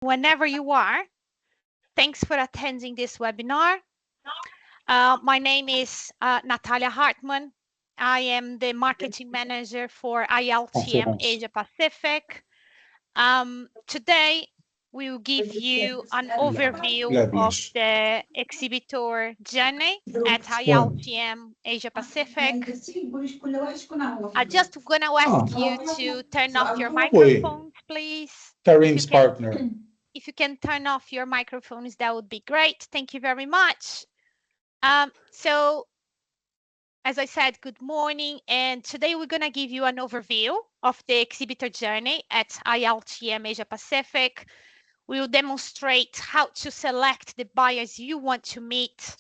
whenever you are. Thanks for attending this webinar. My name is Natalia Hartmann. I am the marketing manager for ILTM Asia Pacific. Today, we will give you an overview of the Exhibitor Journey at ILTM Asia Pacific. I'm just going to ask you to turn off your microphones, please. Karim's partner. If you can turn off your microphones, that would be great. Thank you very much. So, as I said, good morning. And today we're going to give you an overview of the Exhibitor Journey at ILTM Asia Pacific. We will demonstrate how to select the buyers you want to meet,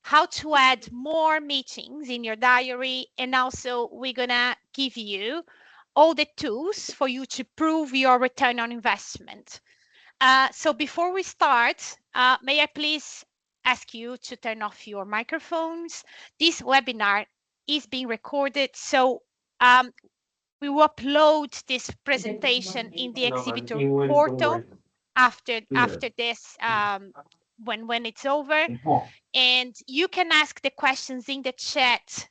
how to add more meetings in your diary, and also we're going to give you all the tools for you to prove your return on investment. So before we start, may I please ask you to turn off your microphones? This webinar is being recorded, so we will upload this presentation in the Exhibitor portal after this, when it's over. And you can ask the questions in the chat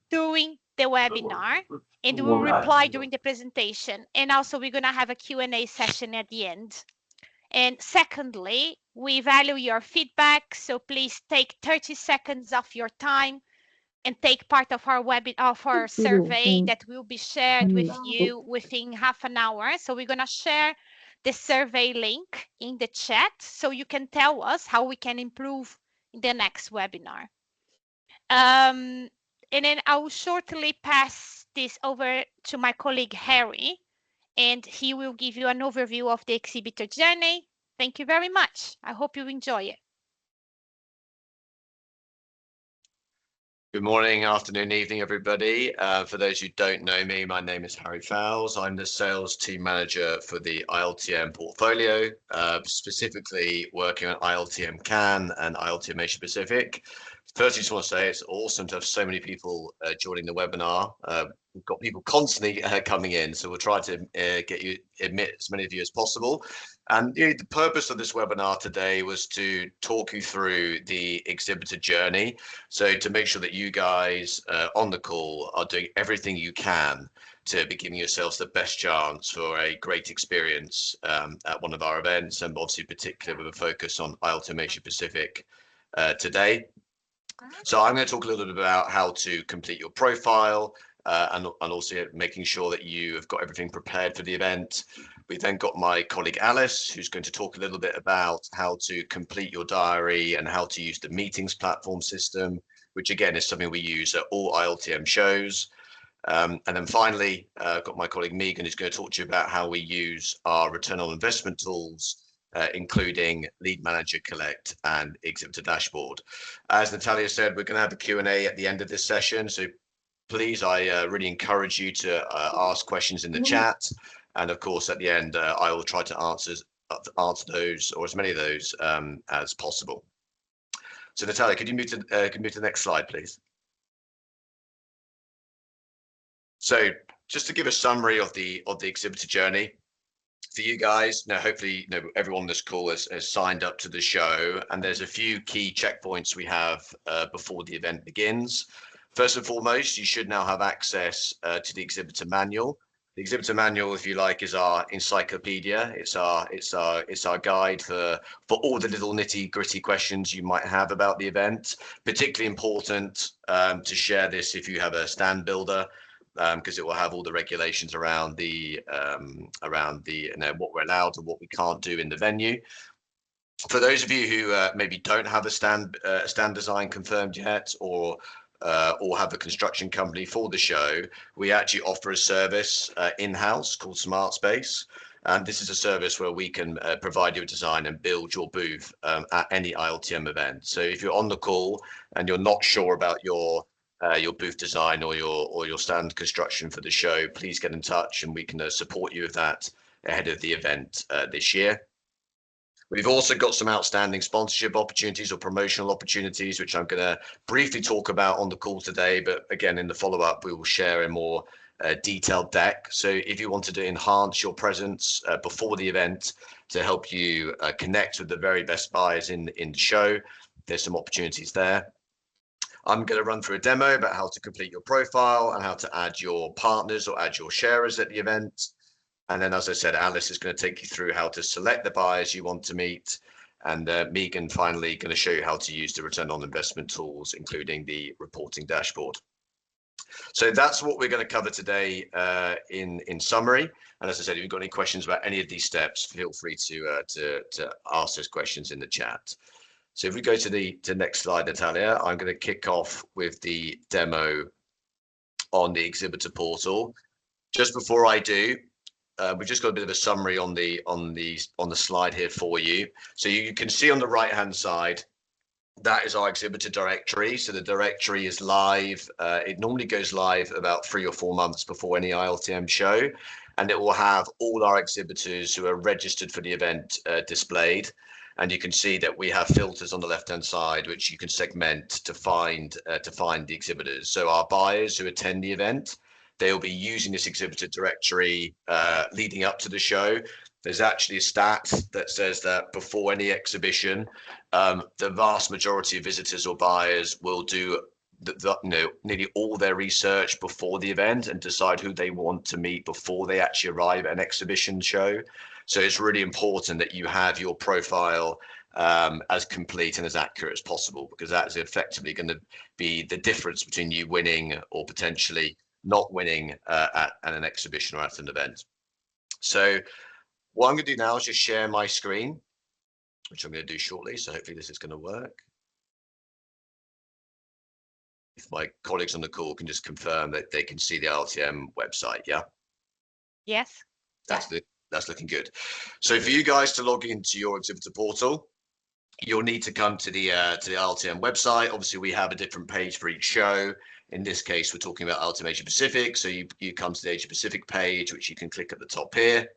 during the webinar, and we will reply during the presentation. And also, we're going to have a Q&A session at the end. And secondly, we value your feedback, so please take 30 seconds of your time and take part of our survey that will be shared with you within half an hour. So we're going to share the survey link in the chat so you can tell us how we can improve in the next webinar. And then I will shortly pass this over to my colleague Harry, and he will give you an overview of the Exhibitor Journey. Thank you very much. I hope you enjoy it. Good morning, afternoon, evening, everybody. For those who don't know me, my name is Harry Fowles. I'm the sales team manager for the ILTM portfolio, specifically working on ILTM Cannes and ILTM Asia Pacific. First, I just want to say it's awesome to have so many people joining the webinar. We've got people constantly coming in, so we'll try to admit as many of you as possible. And the purpose of this webinar today was to talk you through the Exhibitor Journey. So to make sure that you guys on the call are doing everything you can to be giving yourselves the best chance for a great experience at one of our events, and obviously particularly with a focus on ILTM Asia Pacific today. So I'm going to talk a little bit about how to complete your profile and also making sure that you have got everything prepared for the event. We've then got my colleague Alice, who's going to talk a little bit about how to complete your diary and how to use the meetings platform system, which again is something we use at all ILTM shows. And then finally, I've got my colleague Megan, who's going to talk to you about how we use our return on investment tools, including Lead Manager, Colleqt, and Exhibitor Dashboard. As Natalia said, we're going to have a Q&A at the end of this session, so please, I really encourage you to ask questions in the chat, and of course at the end I will try to answer those, or as many of those as possible. So Natalia, could you move to the next slide, please? So just to give a summary of the Exhibitor Journey for you guys. Now, hopefully, everyone on this call has signed up to the show, and there's a few key checkpoints we have before the event begins. First and foremost, you should now have access to the exhibitor manual. The exhibitor manual, if you like, is our encyclopedia. It's our guide for all the little nitty-gritty questions you might have about the event. Particularly important to share this if you have a stand builder, because it will have all the regulations around what we're allowed and what we can't do in the venue. For those of you who maybe don't have a stand design confirmed yet, or have a construction company for the show, we actually offer a service in-house called Smart Space. And this is a service where we can provide you a design and build your booth at any ILTM event. So if you're on the call and you're not sure about your booth design or your stand construction for the show, please get in touch and we can support you with that ahead of the event this year. We've also got some outstanding sponsorship opportunities or promotional opportunities, which I'm going to briefly talk about on the call today. But again, in the follow-up, we will share in more detailed deck. So if you wanted to enhance your presence before the event to help you connect with the very best buyers in the show, there's some opportunities there. I'm going to run through a demo about how to complete your profile and how to add your partners or add your sharers at the event. And then, as I said, Alice is going to take you through how to select the buyers you want to meet. And Megan finally going to show you how to use the return on investment tools, including the reporting dashboard. So that's what we're going to cover today in summary. And as I said, if you've got any questions about any of these steps, feel free to ask those questions in the chat. So if we go to the next slide, Natalia, I'm going to kick off with the demo on the exhibitor portal. Just before I do, we've just got a bit of a summary on the slide here for you. So you can see on the right hand side, that is our exhibitor directory. So the directory is live. It normally goes live about 3 or 4 months before any ILTM show, and it will have all our exhibitors who are registered for the event displayed. And you can see that we have filters on the left-hand side, which you can segment to find the exhibitors. So our buyers who attend the event, they'll be using this exhibitor directory leading up to the show. There's actually a stat that says that before any exhibition, the vast majority of visitors or buyers will do nearly all their research before the event and decide who they want to meet before they actually arrive at an exhibition show. So it's really important that you have your profile as complete and as accurate as possible, because that is effectively going to be the difference between you winning or potentially not winning at an exhibition or at an event. So what I'm going to do now is just share my screen, which I'm going to do shortly. So hopefully this is going to work. If my colleagues on the call can just confirm that they can see the ILTM website, yeah? Yes. That's looking good. So for you guys to log into your exhibitor portal, you'll need to come to the ILTM website. Obviously, we have a different page for each show. In this case, we're talking about ILTM Asia Pacific. So you come to the Asia Pacific page, which you can click at the top here.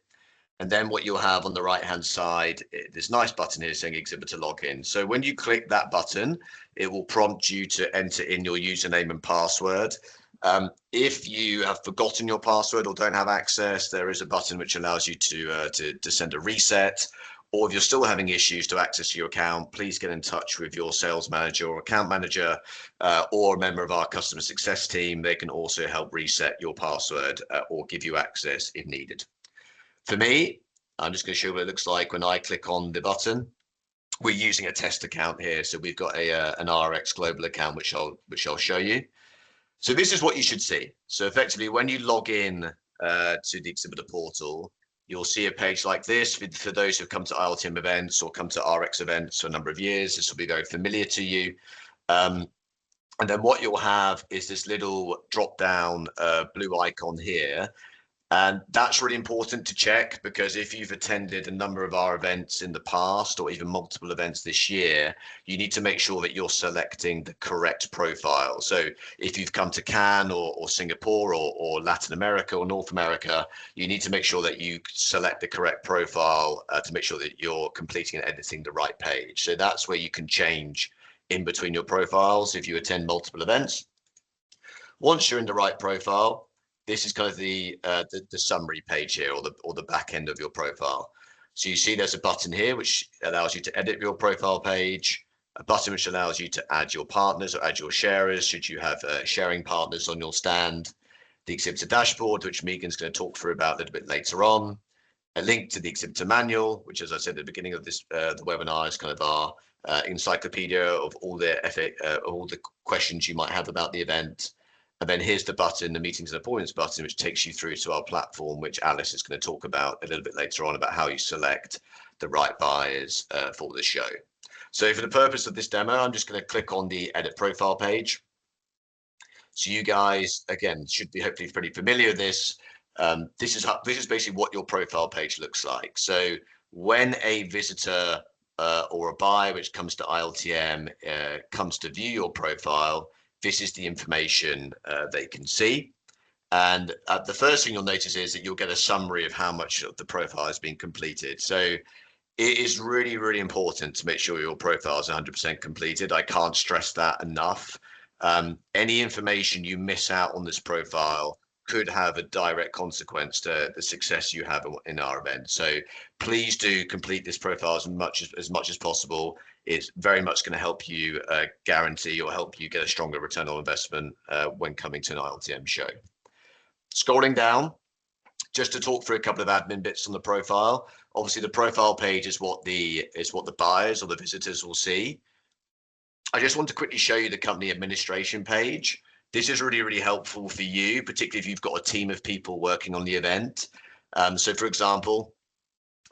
And then what you'll have on the right-hand side, this nice button here saying Exhibitor Login. So when you click that button, it will prompt you to enter in your username and password. If you have forgotten your password or don't have access, there is a button which allows you to send a reset. Or if you're still having issues to access your account, please get in touch with your sales manager or account manager or a member of our customer success team. They can also help reset your password or give you access if needed. For me, I'm just going to show you what it looks like when I click on the button. We're using a test account here, so we've got an RX Global account, which I'll show you. So this is what you should see. So effectively, when you log in to the exhibitor portal, you'll see a page like this. For those who've come to ILTM events or come to RX events for a number of years, this will be very familiar to you. And then what you'll have is this little drop-down blue icon here. And that's really important to check, because if you've attended a number of our events in the past or even multiple events this year, you need to make sure that you're selecting the correct profile. So if you've come to Cannes or Singapore or Latin America or North America, you need to make sure that you select the correct profile to make sure that you're completing and editing the right page. So that's where you can change in between your profiles if you attend multiple events. Once you're in the right profile, this is kind of the summary page here, or the back end of your profile. So you see there's a button here which allows you to edit your profile page, a button which allows you to add your partners or add your sharers should you have sharing partners on your stand, the Exhibitor Dashboard, which Megan's going to talk through about a little bit later on, a link to the Exhibitor Manual, which, as I said at the beginning of this the webinar, is kind of our encyclopedia of all the questions you might have about the event. And then here's the button, the meetings and appointments button, which takes you through to our platform, which Alice is going to talk about a little bit later on, about how you select the right buyers for the show. So for the purpose of this demo, I'm just going to click on the edit profile page. So you guys, again, should be hopefully pretty familiar with this. This is basically what your profile page looks like. So when a visitor or a buyer which comes to ILTM comes to view your profile, this is the information they can see. And the first thing you'll notice is that you'll get a summary of how much of the profile has been completed. So it is really, really important to make sure your profile is 100% completed. I can't stress that enough. Any information you miss out on this profile could have a direct consequence to the success you have in our event. So please do complete this profile as much as possible. It's very much going to help you guarantee or help you get a stronger return on investment when coming to an ILTM show. Scrolling down, just to talk through a couple of admin bits on the profile. Obviously, the profile page is what the buyers or the visitors will see. I just want to quickly show you the company administration page. This is really, really helpful for you, particularly if you've got a team of people working on the event. So for example,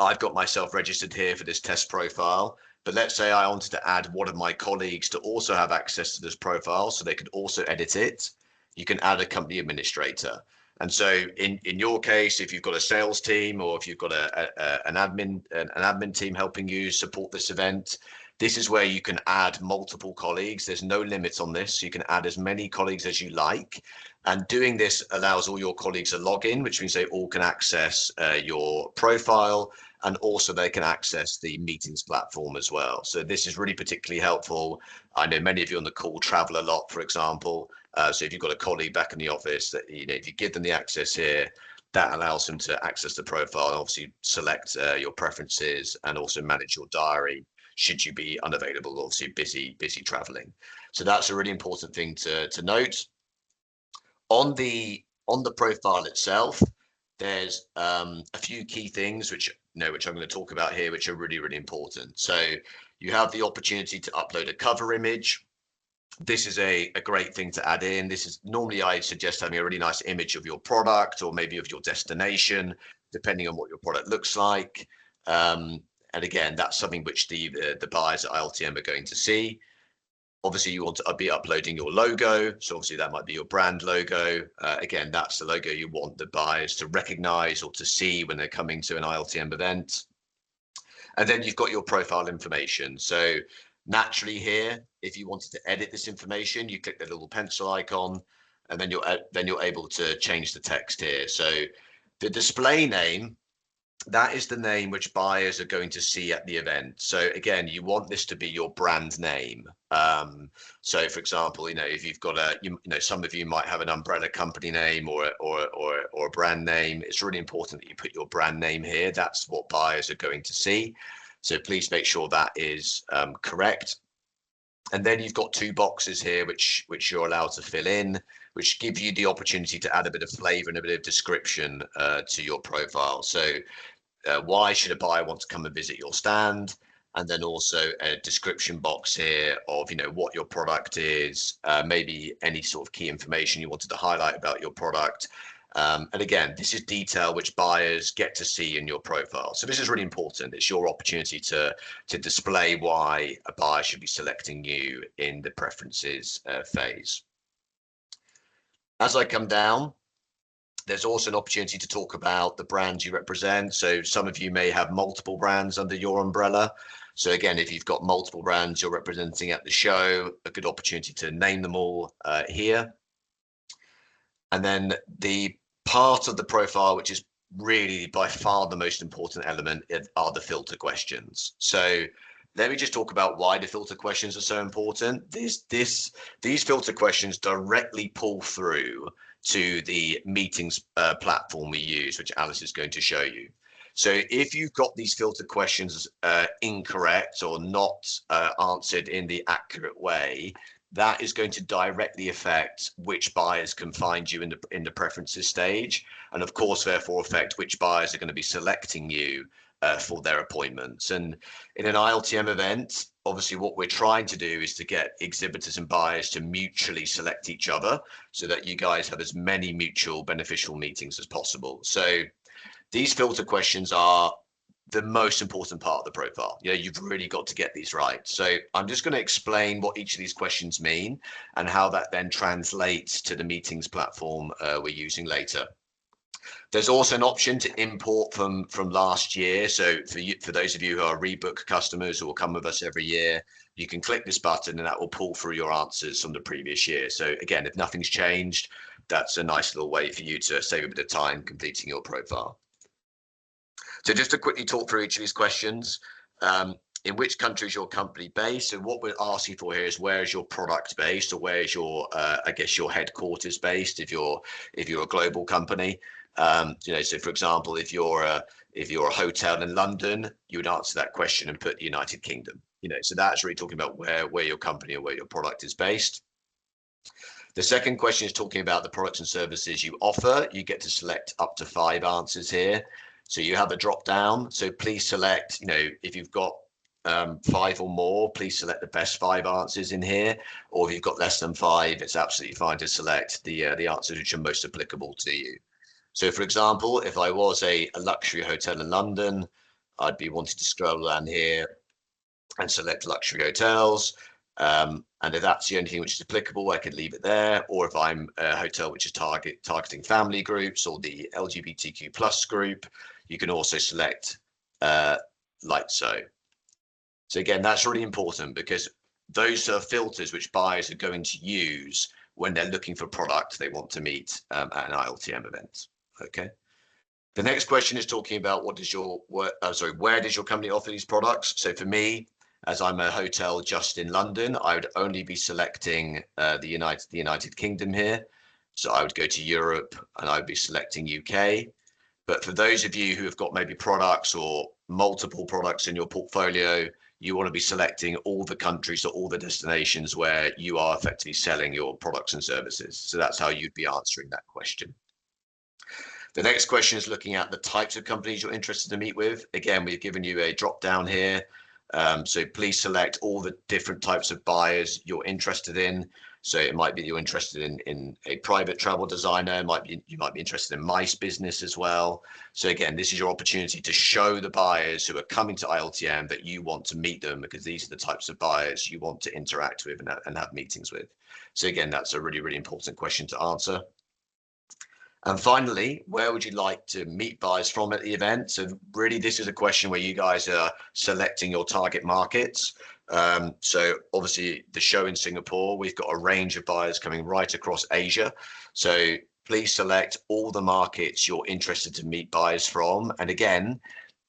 I've got myself registered here for this test profile, but let's say I wanted to add one of my colleagues to also have access to this profile so they could also edit it. You can add a company administrator. And so in your case, if you've got a sales team or if you've got an admin team helping you support this event, this is where you can add multiple colleagues. There's no limit on this. You can add as many colleagues as you like. And doing this allows all your colleagues a login, which means they all can access your profile, and also they can access the meetings platform as well. So this is really particularly helpful. I know many of you on the call travel a lot, for example. So if you've got a colleague back in the office, that if you give them the access here, that allows them to access the profile and obviously select your preferences and also manage your diary should you be unavailable, obviously busy traveling. So that's a really important thing to note. On the profile itself, there's a few key things which I'm going to talk about here, which are really, really important. So you have the opportunity to upload a cover image. This is a great thing to add in. This is normally I suggest having a really nice image of your product or maybe of your destination, depending on what your product looks like. And again, that's something which the buyers at ILTM are going to see. Obviously, you want to be uploading your logo. So obviously that might be your brand logo. Again, that's the logo you want the buyers to recognize or to see when they're coming to an ILTM event. And then you've got your profile information. So naturally here, if you wanted to edit this information, you click the little pencil icon, and then you're able to change the text here. So the display name, that is the name which buyers are going to see at the event. So again, you want this to be your brand name. So for example, if you've got some of you might have an umbrella company name or a brand name. It's really important that you put your brand name here. That's what buyers are going to see. So please make sure that is correct. And then you've got two boxes here which you're allowed to fill in, which give you the opportunity to add a bit of flavor and a bit of description to your profile. So why should a buyer want to come and visit your stand? And then also a description box here of what your product is, maybe any sort of key information you wanted to highlight about your product. And again, this is detail which buyers get to see in your profile. So this is really important. It's your opportunity to display why a buyer should be selecting you in the preferences phase. As I come down, there's also an opportunity to talk about the brand you represent. So some of you may have multiple brands under your umbrella. So again, if you've got multiple brands you're representing at the show, a good opportunity to name them all here. And then the part of the profile, which is really by far the most important element, are the filter questions. So let me just talk about why the filter questions are so important. These filter questions directly pull through to the meetings platform we use, which Alice is going to show you. So if you've got these filter questions incorrect or not answered in the accurate way, that is going to directly affect which buyers can find you in the preferences stage, and of course therefore affect which buyers are going to be selecting you for their appointments. And in an ILTM event, obviously what we're trying to do is to get exhibitors and buyers to mutually select each other so that you guys have as many mutual beneficial meetings as possible. So these filter questions are the most important part of the profile. You've really got to get these right. So I'm just going to explain what each of these questions mean and how that then translates to the meetings platform we're using later. There's also an option to import from last year. So for those of you who are rebook customers who will come with us every year, you can click this button and that will pull through your answers from the previous year. So again, if nothing's changed, that's a nice little way for you to save a bit of time completing your profile. So just to quickly talk through each of these questions. in which country is your company based? And what we're asking for here is where is your product based, or where is your, I guess, your headquarters based if you're a global company. So for example, if you're a hotel in London, you would answer that question and put the United Kingdom. So that's really talking about where your company or where your product is based. The second question is talking about the products and services you offer. You get to select up to 5 answers here. So you have a drop down. So please select, if you've got 5 or more, please select the best 5 answers in here. Or if you've got less than 5, it's absolutely fine to select the answers which are most applicable to you. So for example, if I was a luxury hotel in London, I'd be wanting to scroll down here and select luxury hotels. And if that's the only thing which is applicable, I could leave it there. Or if I'm a hotel which is targeting family groups or the LGBTQ plus group, you can also select like so. So again, that's really important because those are filters which buyers are going to use when they're looking for product they want to meet at an ILTM event. Okay. The next question is talking about where does your company offer these products? So for me, as I'm a hotel just in London, I would only be selecting the United Kingdom here. So I would go to Europe and I would be selecting UK. But for those of you who have got maybe products or multiple products in your portfolio, you want to be selecting all the countries or all the destinations where you are effectively selling your products and services. So that's how you'd be answering that question. The next question is looking at the types of companies you're interested to meet with. Again, we've given you a drop down here. So please select all the different types of buyers you're interested in. So it might be you're interested in a private travel designer. You might be interested in mice business as well. So again, this is your opportunity to show the buyers who are coming to ILTM that you want to meet them, because these are the types of buyers you want to interact with and have meetings with. So again, that's a really, really important question to answer. And finally, where would you like to meet buyers from at the event? So really, this is a question where you guys are selecting your target markets. So obviously the show in Singapore, we've got a range of buyers coming right across Asia. So please select all the markets you're interested to meet buyers from. And again,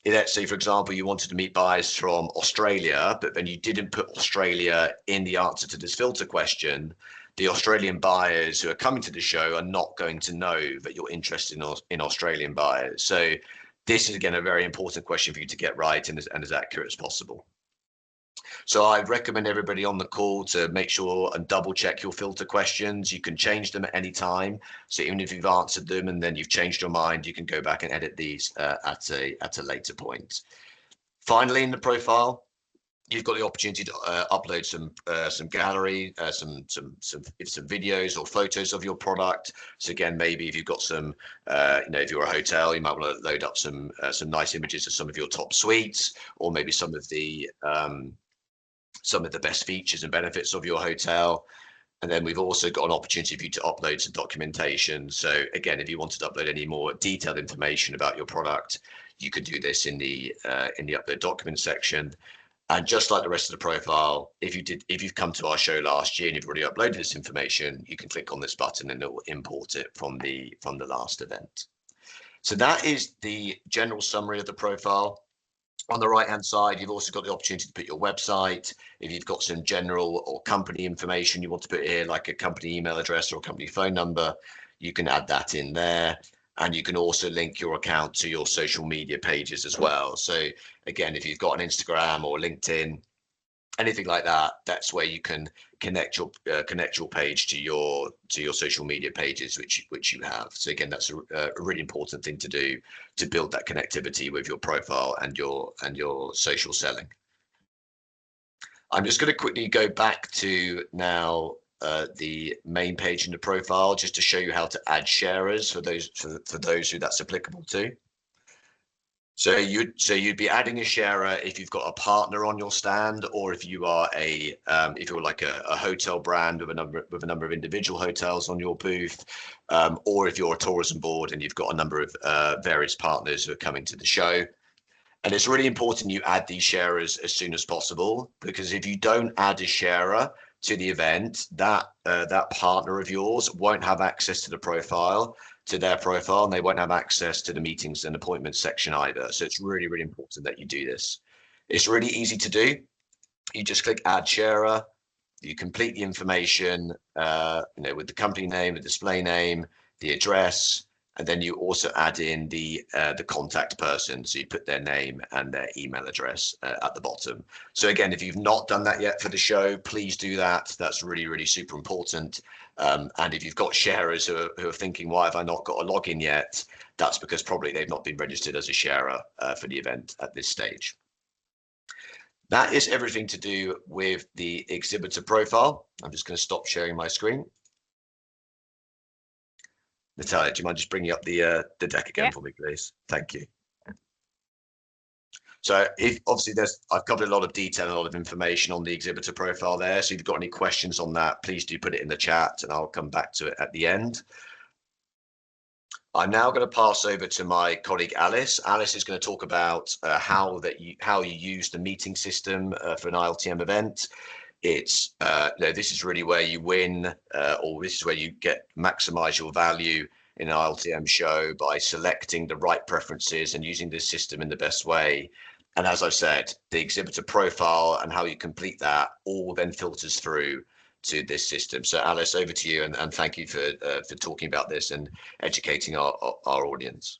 let's say, for example, you wanted to meet buyers from Australia, but then you didn't put Australia in the answer to this filter question. The Australian buyers who are coming to the show are not going to know that you're interested in Australian buyers. So this is, again, a very important question for you to get right and as accurate as possible. So I recommend everybody on the call to make sure and double check your filter questions. You can change them at any time. So even if you've answered them and then you've changed your mind, you can go back and edit these at a later point. Finally, in the profile, you've got the opportunity to upload some gallery, some videos or photos of your product. So again, maybe if you've got some, if you're a hotel, you might want to load up some nice images of some of your top suites, or maybe some of the best features and benefits of your hotel. And then we've also got an opportunity for you to upload some documentation. So again, if you wanted to upload any more detailed information about your product, you could do this in the upload document section. And just like the rest of the profile, if you've come to our show last year and you've already uploaded this information, you can click on this button and it will import it from the last event. So that is the general summary of the profile. On the right-hand side, you've also got the opportunity to put your website. If you've got some general or company information you want to put here, like a company email address or a company phone number, you can add that in there. And you can also link your account to your social media pages as well. So again, if you've got an Instagram or LinkedIn, anything like that, that's where you can connect your page to your social media pages, which you have. So again, that's a really important thing to do to build that connectivity with your profile and your social selling. I'm just going to quickly go back to now the main page in the profile, just to show you how to add sharers for those who that's applicable to. So you'd be adding a sharer if you've got a partner on your stand, or if you are if you're like a hotel brand with a number of individual hotels on your booth, or if you're a tourism board and you've got a number of various partners who are coming to the show. And it's really important you add these sharers as soon as possible, because if you don't add a sharer to the event, that partner of yours won't have access to their profile, and they won't have access to the meetings and appointments section either. So it's really, really important that you do this. It's really easy to do. You just click add sharer, you complete the information, with the company name, the display name, the address, and then you also add in the contact person. So you put their name and their email address at the bottom. So again, if you've not done that yet for the show, please do that. That's really, really super important. And if you've got sharers who are thinking, why have I not got a login yet? That's because probably they've not been registered as a sharer for the event at this stage. That is everything to do with the exhibitor profile. I'm just going to stop sharing my screen. Natalia, do you mind just bringing up the deck again for me, please? Thank you. So obviously I've covered a lot of detail and a lot of information on the exhibitor profile there. So if you've got any questions on that, please do put it in the chat and I'll come back to it at the end. I'm now going to pass over to my colleague Alice. Alice is going to talk about how you use the meeting system for an ILTM event. It's this is really where you win, or this is where you maximize your value in an ILTM show by selecting the right preferences and using this system in the best way. And as I've said, the exhibitor profile and how you complete that all then filters through to this system. So Alice, over to you, and thank you for talking about this and educating our audience.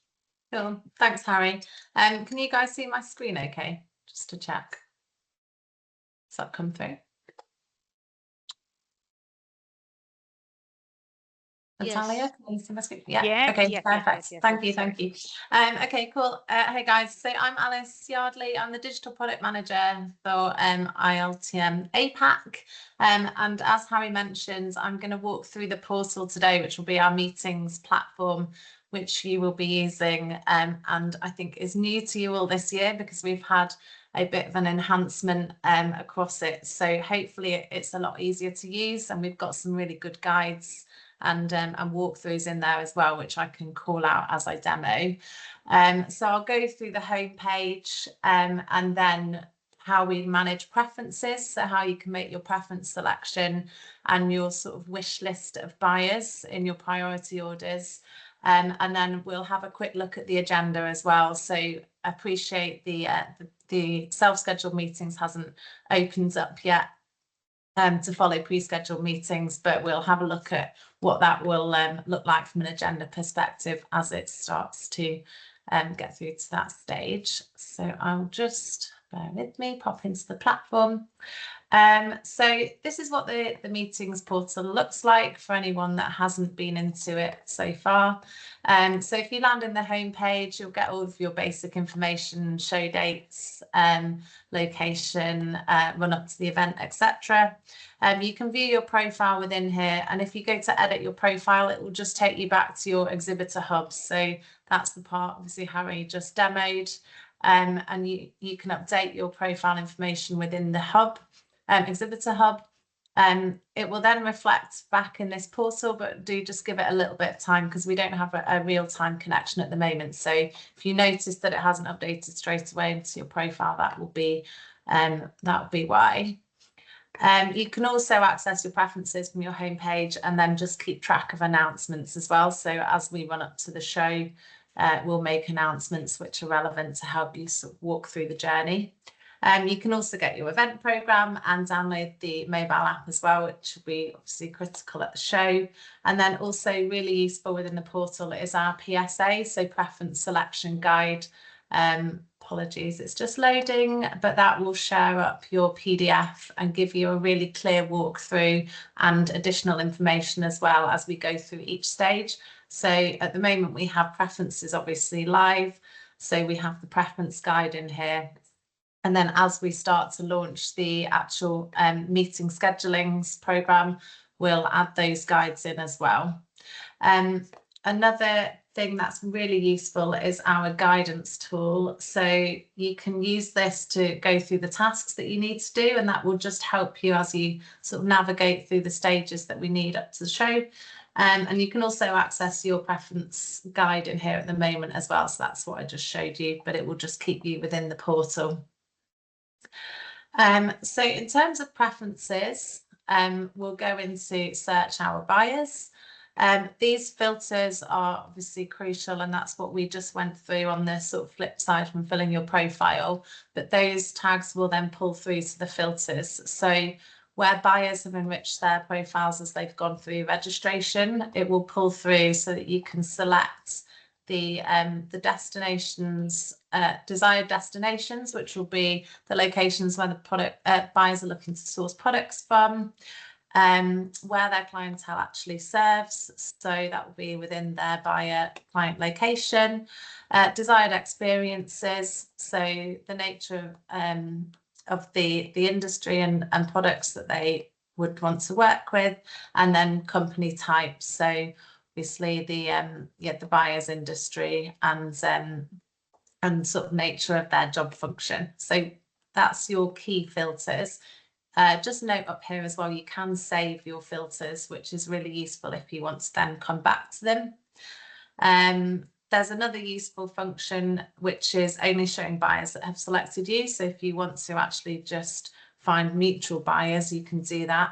Cool. Thanks, Harry. Can you guys see my screen okay? Just to check. Does that come through? Natalia, Yes. can you see my screen? Yeah. Okay, yes, perfect. yes, Thank you. Okay, cool. Hey guys, so I'm Alice Yardley. I'm the digital product manager for ILTM APAC. And as Harry mentioned, I'm going to walk through the portal today, which will be our meetings platform, which you will be using, and I think is new to you all this year because we've had a bit of an enhancement across it. So hopefully it's a lot easier to use, and we've got some really good guides and walkthroughs in there as well, which I can call out as I demo. So I'll go through the home page and then how we manage preferences, so how you can make your preference selection and your sort of wish list of buyers in your priority orders. And then we'll have a quick look at the agenda as well. So I appreciate the self-scheduled meetings hasn't opened up yet to follow pre-scheduled meetings, but we'll have a look at what that will look like from an agenda perspective as it starts to get through to that stage. So I'll just, bear with me, pop into the platform. So this is what the meetings portal looks like for anyone that hasn't been into it so far. So if you land in the home page, you'll get all of your basic information, show dates, location, run up to the event, etc. You can view your profile within here, and if you go to edit your profile, it will just take you back to your exhibitor hub. So that's the part obviously Harry just demoed, and you can update your profile information within the hub. Exhibitor hub. It will then reflect back in this portal, but do just give it a little bit of time because we don't have a real-time connection at the moment. So if you notice that it hasn't updated straight away into your profile, that will be why. You can also access your preferences from your homepage and then just keep track of announcements as well. So as we run up to the show, we'll make announcements which are relevant to help you sort of walk through the journey. You can also get your event program and download the mobile app as well, which will be obviously critical at the show. And then also really useful within the portal is our PSA, so preference selection guide. Apologies, it's just loading, but that will share up your PDF and give you a really clear walkthrough and additional information as well as we go through each stage. So at the moment we have preferences obviously live, so we have the preference guide in here. And then as we start to launch the actual meeting schedulings program, we'll add those guides in as well. Another thing that's really useful is our guidance tool. So you can use this to go through the tasks that you need to do, and that will just help you as you sort of navigate through the stages that we need up to the show. And you can also access your preference guide in here at the moment as well. So that's what I just showed you, but it will just keep you within the portal. So in terms of preferences, we'll go into search our buyers. These filters are obviously crucial, and that's what we just went through on the sort of flip side from filling your profile. But those tags will then pull through to the filters. So where buyers have enriched their profiles as they've gone through registration, it will pull through so that you can select the destinations, desired destinations, which will be the locations where the product buyers are looking to source products from, where their clientele actually serves. So that will be within their buyer client location, desired experiences. So the nature of the industry and products that they would want to work with, and then company types. So obviously the buyer's industry and sort of nature of their job function. So that's your key filters. Just note up here as well, you can save your filters, which is really useful if you want to then come back to them. There's another useful function, which is only showing buyers that have selected you. So if you want to actually just find mutual buyers, you can do that.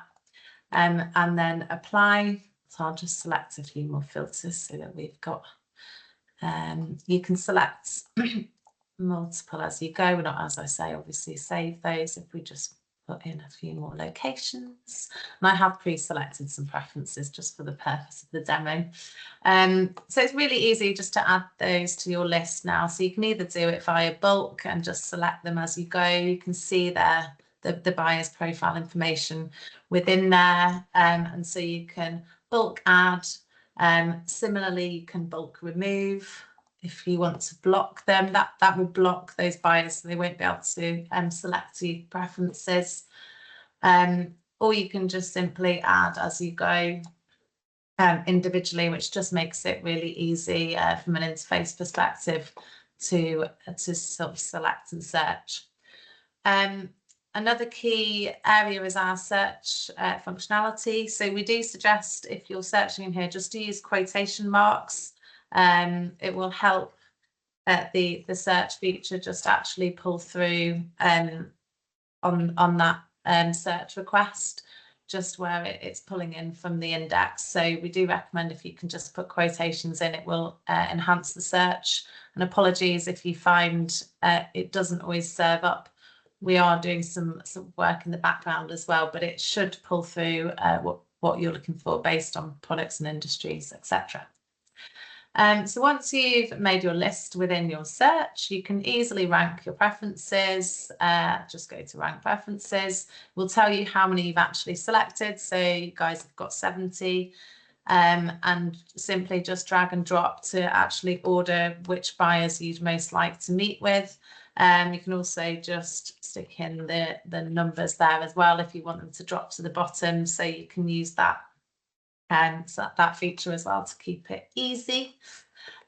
And then apply. So I'll just select a few more filters so that we've got, you can select multiple as you go, not as I say, obviously save those if we just put in a few more locations. And I have pre-selected some preferences just for the purpose of the demo. So it's really easy just to add those to your list now. So you can either do it via bulk and just select them as you go. You can see there the buyer's profile information within there, and so you can bulk add. Similarly, you can bulk remove. If you want to block them, that will block those buyers, so they won't be able to select your preferences. Or you can just simply add as you go individually, which just makes it really easy from an interface perspective to sort of select and search. Another key area is our search functionality. So we do suggest, if you're searching in here, just to use quotation marks. It will help the search feature just actually pull through on that search request, just where it's pulling in from the index. So we do recommend, if you can just put quotations in, it will enhance the search. And apologies if you find it doesn't always serve up. We are doing some work in the background as well, but it should pull through what you're looking for based on products and industries, etc. So once you've made your list within your search, you can easily rank your preferences. Just go to rank preferences. We'll tell you how many you've actually selected. So you guys have got 70, and simply just drag and drop to actually order which buyers you'd most like to meet with. You can also just stick in the numbers there as well if you want them to drop to the bottom, so you can use that so that feature as well to keep it easy.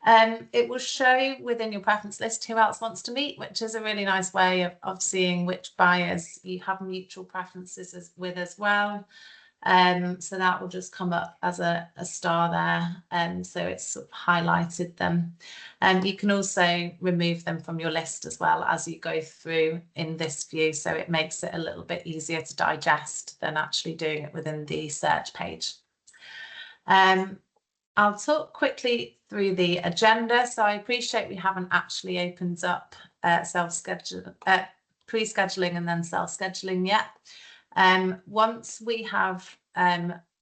It will show within your preference list who else wants to meet, which is a really nice way of seeing which buyers you have mutual preferences with as well. So that will just come up as a star there, and so it's sort of highlighted them. And you can also remove them from your list as well as you go through in this view, so it makes it a little bit easier to digest than actually doing it within the search page. I'll talk quickly through the agenda. So I appreciate we haven't actually opened up pre-scheduling and then self-scheduling yet. Once we have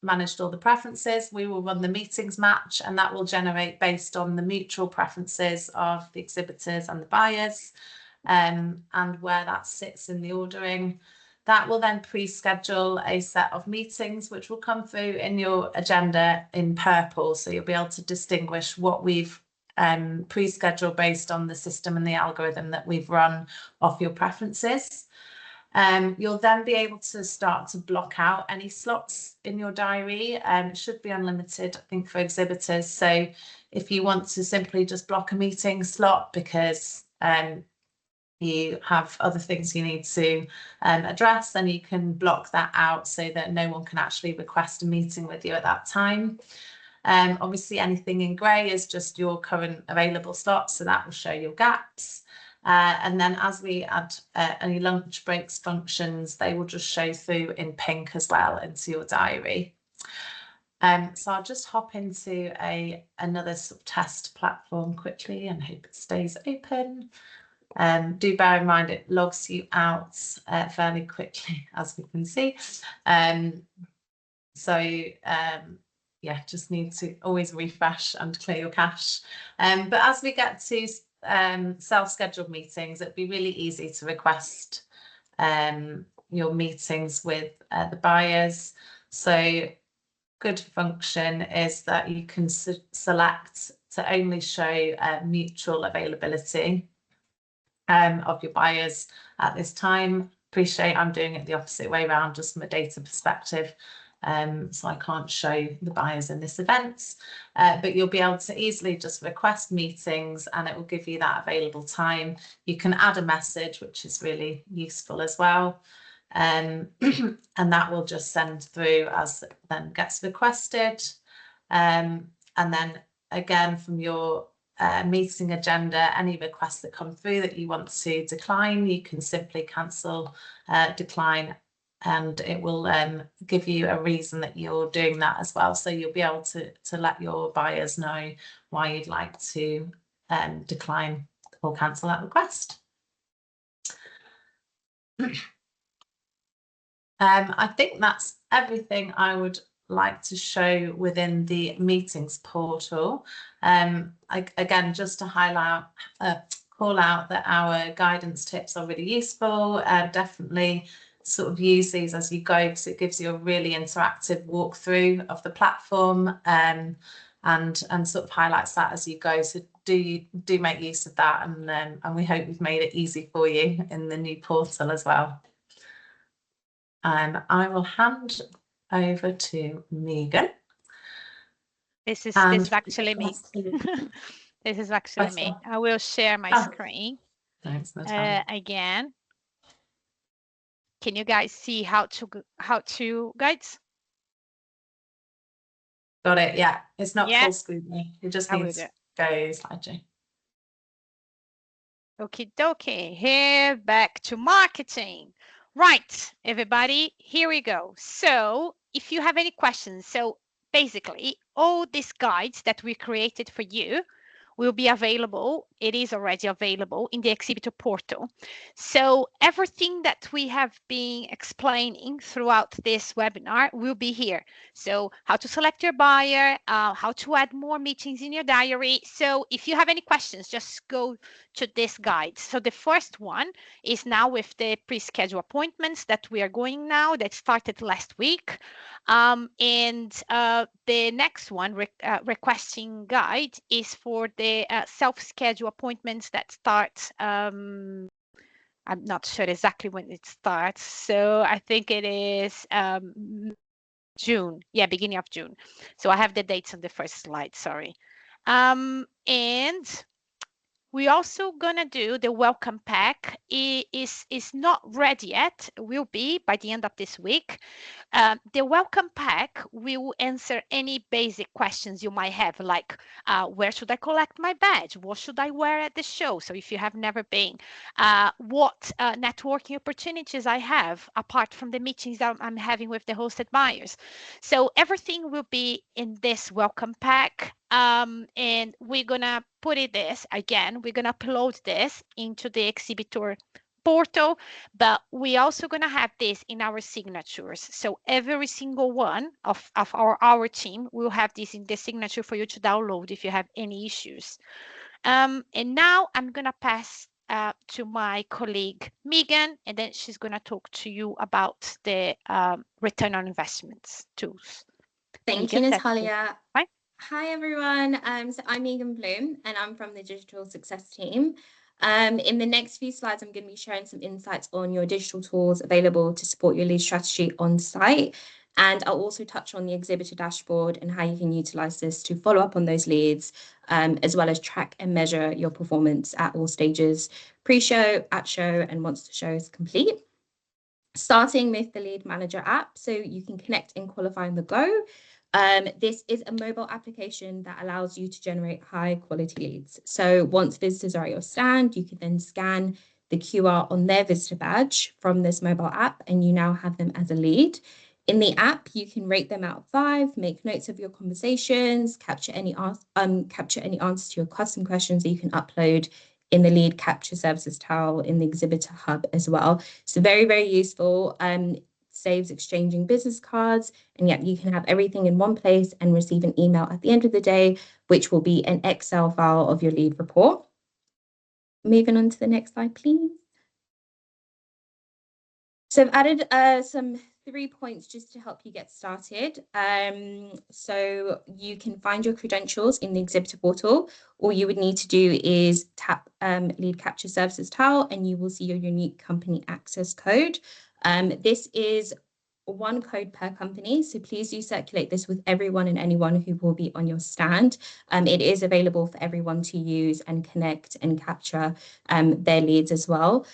managed all the preferences, we will run the meetings match, and that will generate based on the mutual preferences of the exhibitors and the buyers, and where that sits in the ordering. That will then pre-schedule a set of meetings, which will come through in your agenda in purple. So you'll be able to distinguish what we've pre-scheduled based on the system and the algorithm that we've run off your preferences. You'll then be able to start to block out any slots in your diary. It should be unlimited, I think, for exhibitors. So if you want to simply just block a meeting slot because you have other things you need to address, then you can block that out so that no one can actually request a meeting with you at that time. Obviously, anything in grey is just your current available slots, so that will show your gaps. And then as we add any lunch breaks functions, they will just show through in pink as well into your diary. So I'll just hop into another sort of test platform quickly and hope it stays open. Do bear in mind it logs you out fairly quickly, as we can see. Yeah, just need to always refresh and clear your cache. But as we get to self-scheduled meetings, it'd be really easy to request your meetings with the buyers. So good function is that you can select to only show mutual availability of your buyers at this time. Appreciate I'm doing it the opposite way around, just from a data perspective. So I can't show the buyers in this event, but you'll be able to easily just request meetings and it will give you that available time. You can add a message, which is really useful as well. And that will just send through as it then gets requested. And then again, from your meeting agenda, any requests that come through that you want to decline, you can simply cancel, decline, and it will give you a reason that you're doing that as well. So you'll be able to let your buyers know why you'd like to decline or cancel that request. I think that's everything I would like to show within the meetings portal. Again, just to highlight, call out that our guidance tips are really useful. Definitely sort of use these as you go, because it gives you a really interactive walkthrough of the platform, and sort of highlights that as you go. So do make use of that, and we hope we've made it easy for you in the new portal as well. I will hand over to Megan. This is actually me. This is actually me. I will share my screen. Thanks, Natalia. Again. Can you guys see how to guys? Got it. Yeah, it's not full screen. You just need to go slideshow. Okie dokie. Here, back to marketing. Right, everybody, here we go. So if you have any questions, so basically all these guides that we created for you will be available. It is already available in the Exhibitor portal. So everything that we have been explaining throughout this webinar will be here. So how to select your buyer, how to add more meetings in your diary. So if you have any questions, just go to this guide. So the first one is now with the pre-schedule appointments that we are going now, that started last week. And the next one, requesting guide, is for the self-schedule appointments that start, I'm not sure exactly when it starts. So I think it is June. Yeah, beginning of June. So I have the dates on the first slide, sorry. And we're also gonna do the welcome pack. It is not ready yet. Will be by the end of this week. The welcome pack will answer any basic questions you might have, like where should I collect my badge? What should I wear at the show? So if you have never been, what networking opportunities I have apart from the meetings that I'm having with the hosted buyers. So everything will be in this welcome pack. And we're gonna put we're gonna upload this into the Exhibitor portal, but we're also gonna have this in our signatures. So every single one of our team will have this in the signature for you to download if you have any issues. And now I'm gonna pass to my colleague Megan, and then she's gonna talk to you about the return on investments tools. Thank you, Natalia. Hi, everyone. So I'm Megan Bloom, and I'm from the Digital Success team. In the next few slides, I'm going to be sharing some insights on your digital tools available to support your lead strategy on site. And I'll also touch on the Exhibitor Dashboard and how you can utilize this to follow up on those leads, as well as track and measure your performance at all stages, pre-show, at show, and once the show is complete. Starting with the Lead Manager app, so you can connect and qualify on the go. This is a mobile application that allows you to generate high quality leads. So once visitors are at your stand, you can then scan the QR on their visitor badge from this mobile app, and you now have them as a lead. In the app, you can rate them out of 5, make notes of your conversations, capture any answers to your custom questions that you can upload in the lead capture services tile in the Exhibitor Hub as well. So very, very useful. Saves exchanging business cards, and yet you can have everything in one place and receive an email at the end of the day, which will be an Excel file of your lead report. Moving on to the next slide, please. So I've added some 3 points just to help you get started. So you can find your credentials in the Exhibitor portal. All you would need to do is tap Lead Capture Services tile, and you will see your unique company access code. This is 1 code per company, so please do circulate this with everyone and anyone who will be on your stand. It is available for everyone to use and connect and capture their leads as well.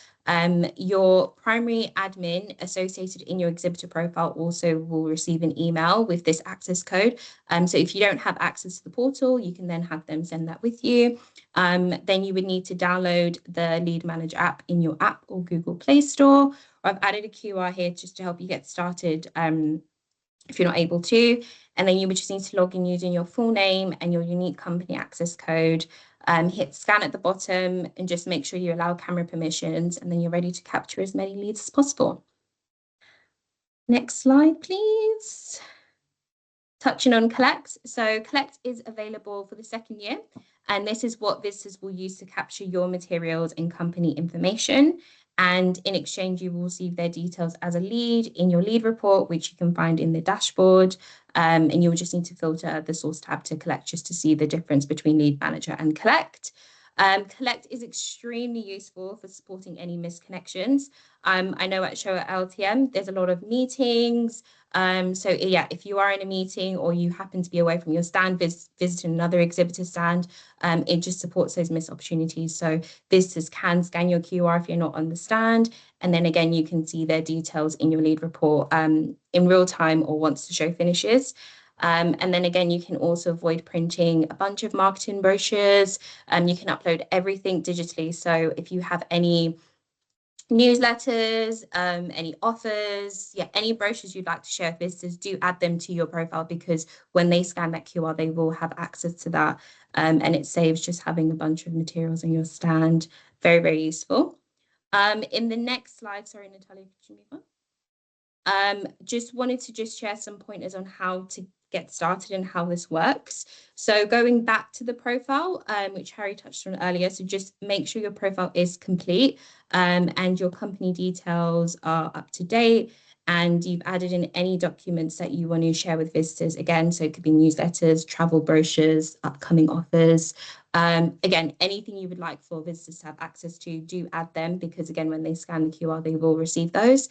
Your primary admin associated in your exhibitor profile also will receive an email with this access code. So if you don't have access to the portal, you can then have them send that with you. Then you would need to download the Lead Manager app in your app or Google Play Store. I've added a QR here just to help you get started if you're not able to. And then you would just need to log in using your full name and your unique company access code. Hit scan at the bottom and just make sure you allow camera permissions, and then you're ready to capture as many leads as possible. Next slide, please. Touching on Colleqt. So Colleqt is available for the 2nd year, and this is what visitors will use to capture your materials and company information. And in exchange, you will receive their details as a lead in your lead report, which you can find in the dashboard. And you will just need to filter the source tab to Colleqt just to see the difference between Lead Manager and Colleqt. Colleqt is extremely useful for supporting any missed connections. I know at ILTM, there's a lot of meetings. So yeah, if you are in a meeting or you happen to be away from your stand, visiting another exhibitor stand, it just supports those missed opportunities. So visitors can scan your QR if you're not on the stand. And then again, you can see their details in your lead report in real time or once the show finishes. And then again, you can also avoid printing a bunch of marketing brochures. You can upload everything digitally. So if you have any newsletters, any offers, any brochures you'd like to share with visitors, do add them to your profile, because when they scan that QR, they will have access to that. And it saves just having a bunch of materials on your stand. Very, very useful. In the next slide, sorry, Natalia, could you move on? Just wanted to share some pointers on how to get started and how this works. So going back to the profile, which Harry touched on earlier, so just make sure your profile is complete and your company details are up to date, and you've added in any documents that you want to share with visitors. Again, so it could be newsletters, travel brochures, upcoming offers. Again, anything you would like for visitors to have access to, do add them, because again, when they scan the QR, they will receive those.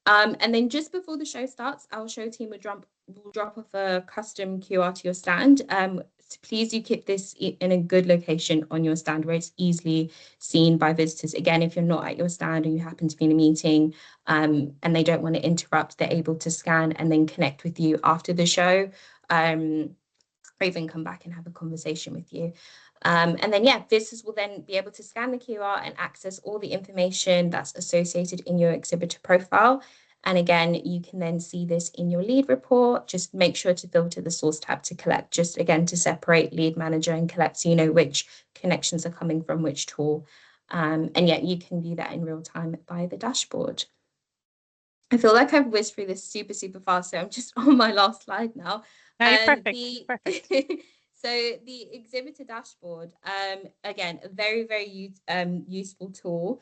And then just before the show starts, our show team will drop off a custom QR to your stand. So please do keep this in a good location on your stand where it's easily seen by visitors. Again, if you're not at your stand and you happen to be in a meeting and they don't want to interrupt, they're able to scan and then connect with you after the show, or even come back and have a conversation with you. And then, visitors will then be able to scan the QR and access all the information that's associated in your exhibitor profile. And again, you can then see this in your lead report. Just make sure to filter the source tab to Colleqt, just again to separate Lead Manager and Colleqt, so you know which connections are coming from which tool. And you can view that in real time via the dashboard. I feel like I've whizzed through this super, super fast, so I'm just on my last slide now. Perfect. So the Exhibitor Dashboard, again, a very, very useful tool.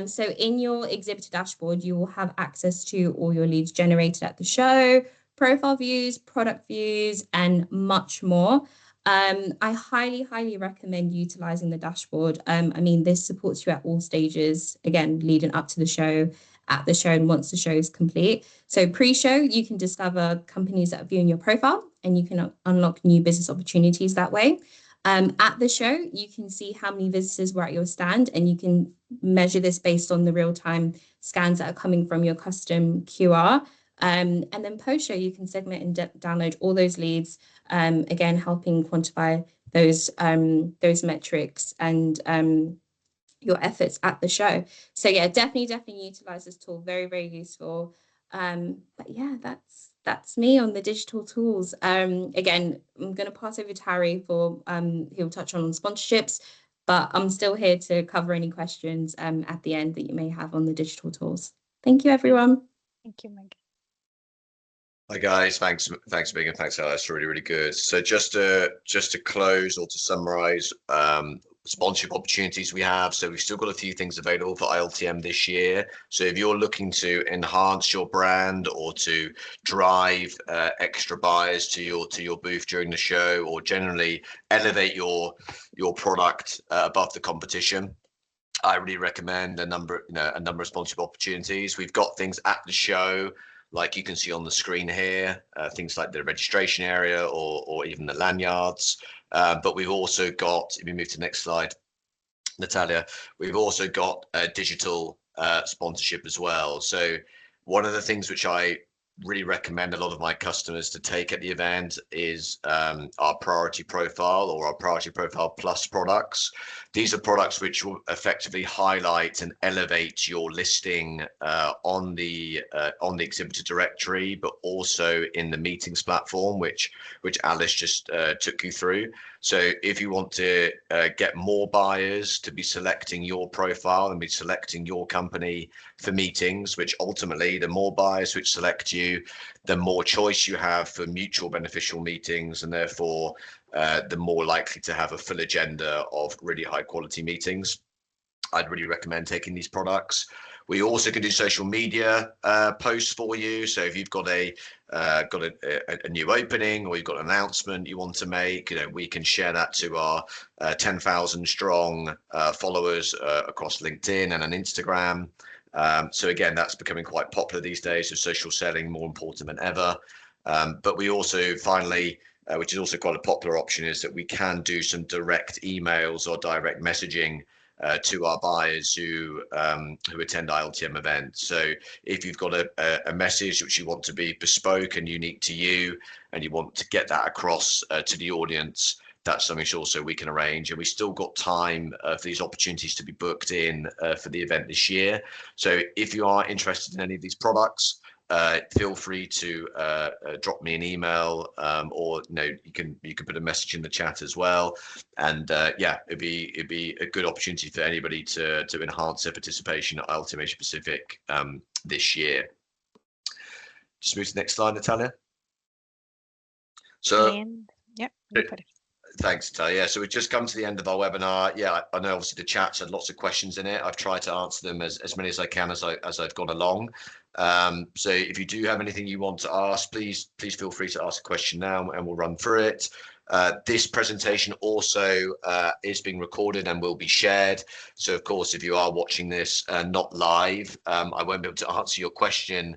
So in your Exhibitor Dashboard, you will have access to all your leads generated at the show, profile views, product views, and much more. I highly, highly recommend utilizing the dashboard. I mean, this supports you at all stages, again, leading up to the show, at the show, and once the show is complete. So pre-show, you can discover companies that are viewing your profile, and you can unlock new business opportunities that way. At the show, you can see how many visitors were at your stand, and you can measure this based on the real-time scans that are coming from your custom QR. And then post-show, you can segment and download all those leads, again, helping quantify those metrics and your efforts at the show. So yeah, definitely utilize this tool. Very, very useful. But yeah, that's me on the digital tools. Again, I'm going to pass over to Harry for he'll touch on sponsorships, but I'm still here to cover any questions at the end that you may have on the digital tools. Thank you, everyone. Thank you, Megan. Hi guys, thanks Megan, thanks Alice, really, really good. So just to close or to summarize sponsorship opportunities we have. So we've still got a few things available for ILTM this year. So if you're looking to enhance your brand or to drive extra buyers to your booth during the show, or generally elevate your product above the competition, I really recommend a number of sponsorship opportunities. We've got things at the show, like you can see on the screen here, things like the registration area or even the lanyards. But we've also got, if you move to the next slide, Natalia, we've also got a digital sponsorship as well. So one of the things which I really recommend a lot of my customers to take at the event is our priority profile or our priority profile plus products. These are products which will effectively highlight and elevate your listing on the exhibitor directory, but also in the meetings platform, which Alice just took you through. So if you want to get more buyers to be selecting your profile and be selecting your company for meetings, which ultimately the more buyers which select you, the more choice you have for mutual beneficial meetings, and therefore the more likely to have a full agenda of really high quality meetings. I'd really recommend taking these products. We also can do social media posts for you. So if you've got a new opening, or you've got an announcement you want to make, we can share that to our 10,000 strong followers across LinkedIn and on Instagram. So again, that's becoming quite popular these days. So social selling more important than ever. But we also finally, which is also quite a popular option, is that we can do some direct emails or direct messaging to our buyers who attend ILTM events. So if you've got a message which you want to be bespoke and unique to you, and you want to get that across to the audience, that's something also we can arrange. And we still got time for these opportunities to be booked in for the event this year. So if you are interested in any of these products, feel free to drop me an email, or you can put a message in the chat as well. And yeah, it'd be a good opportunity for anybody to enhance their participation at ILTM Asia Pacific this year. Just move to the next slide, Natalia. So yep. Thanks, Natalia. Yeah, so we've just come to the end of our webinar. Yeah, I know obviously the chat's had lots of questions in it. I've tried to answer them as many as I can as I've gone along. So if you do have anything you want to ask, please feel free to ask a question now, and we'll run through it. This presentation also is being recorded and will be shared. So of course, if you are watching this not live, I won't be able to answer your question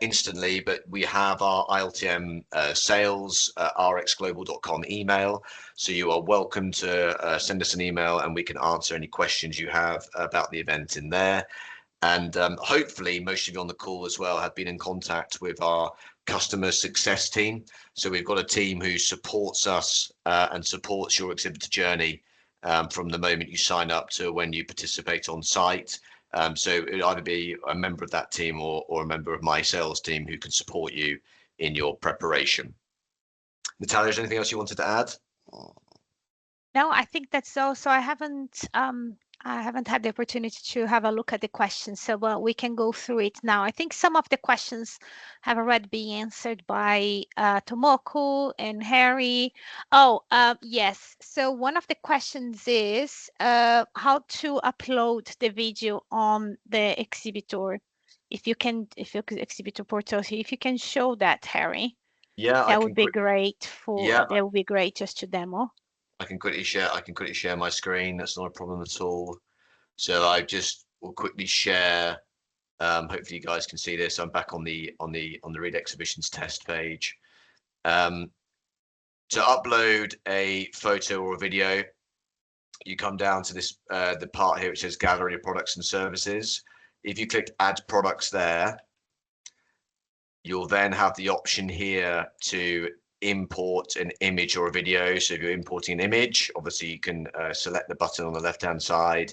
instantly, but we have our ILTM sales rxglobal.com email, so you are welcome to send us an email, and we can answer any questions you have about the event in there. And hopefully most of you on the call as well have been in contact with our customer success team. So we've got a team who supports us and supports your exhibitor journey from the moment you sign up to when you participate on site. So it'll either be a member of that team or a member of my sales team who can support you in your preparation. Natalia, is there anything else you wanted to add? No, I think that's all. So I haven't had the opportunity to have a look at the questions, so we can go through it now. I think some of the questions have already been answered by Tomoko and Harry. Yes. So one of the questions is how to upload the video on the exhibitor. If you can, exhibitor portal, if you can show that, Harry. Yeah, that would be great that would be great just to demo. I can quickly share my screen. That's not a problem at all. So I just will quickly share. Hopefully you guys can see this. I'm back on the Read Exhibitions test page. To upload a photo or a video, you come down to this the part here which says Gallery of Products and Services. If you click Add Products there, you'll then have the option here to import an image or a video. So if you're importing an image, obviously you can select the button on the left hand side,